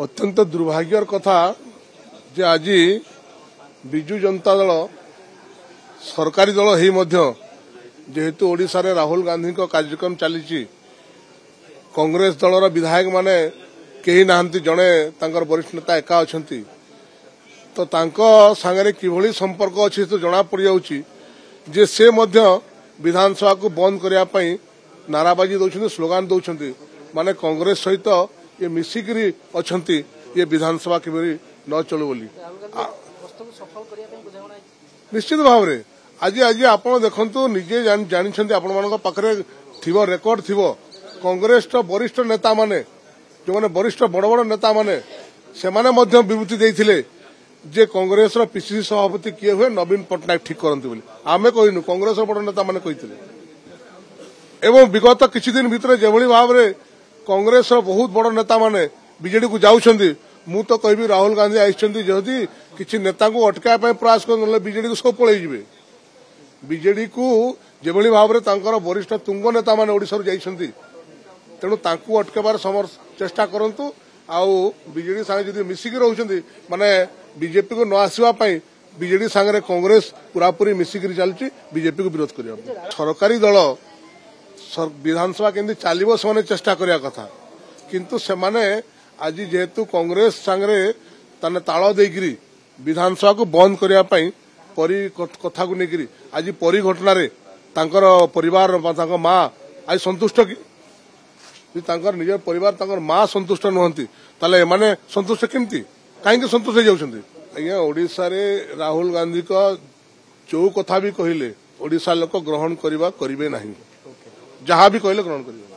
अत्यंत दुर्भाग्यर कथा जे आज विजु जनता दल सरकारी दल ही मध्य जेहेतु ओडिशा रे राहुल गांधी को कार्यक्रम चली कांग्रेस दलर विधायक माने कहीं नाहंती जड़े तांकर वरिष्ठ नेता एका अछंती तो तांको सांगरे किभली संपर्क अछि तो जना पड़ जाउची जे से मध्य विधानसभा को बंद करिया पई नाराबाजी दउछंती स्लोगान दउछंती माने कांग्रेस सहित ये मिसिकरी अछंती ये विधानसभा किभली न चलु बोली निश्चित भाव रे आज आज आपण देखंतु निजे जानिछंती आपण मानक पाखरे थिबो रेकॉर्ड थिबो कांग्रेस वरिष्ठ नेता माने जो माने वरिष्ठ बड़ बड़ नेता माने से माने मध्य विभूति देइथिले जे कांग्रेस रो पीसीसी सभापति किए हुए नवीन पटनायक ठीक करंती बोली आमे कहिनु कांग्रेस रो बड़ नेता माने कहिथिले एवं विगत किछि दिन भितर जेभली भाव रे कांग्रेस रो बहुत बड़ नेता माने बीजेडी को जाउछंती मु तो कहबी राहुल गांधी आइछंती जदी किछि नेता को अटकाय पय प्रयास करनले बीजेडी को सब पळै जिवे बीजेडी को जेभली भाव रे तांकर वरिष्ठ तुंग नेता माने ओडिसा रो जाइछंती तेणु तांकू अटकेबार चेष्टा करंतु आउ बीजेडी संगे जदी मिसिकी रहउछंती माने बीजेपी को न आसीबा पय बीजेडी संगे कांग्रेस पूरा पूरी मिसिकी चलची बीजेपी को विरोध करिया सरकारी दल विधानसभा केंद्र चलिबो से चेष्टा करिया कथा किंतु से माने आज जेहेतु कांग्रेस संगे ताने ताळ देगिरी विधानसभा को बंद करिया पय परी कथा को नेगिरी आज परी घटना रे तांकर परिवार तांकर मां आज संतुष्ट कि तांकर निज परिवार तांकर मां संतुष्ट नहंती ताले माने संतुष्ट केमती काहे संतुष्ट हो जाउछंती आज्ञा ओडिसा रे राहुल गांधी को जो कथा भी कहिले ओडिसा लोक ग्रहण करिबा करिवे नाही जहाँ भी कहले ग्रहण करिवे।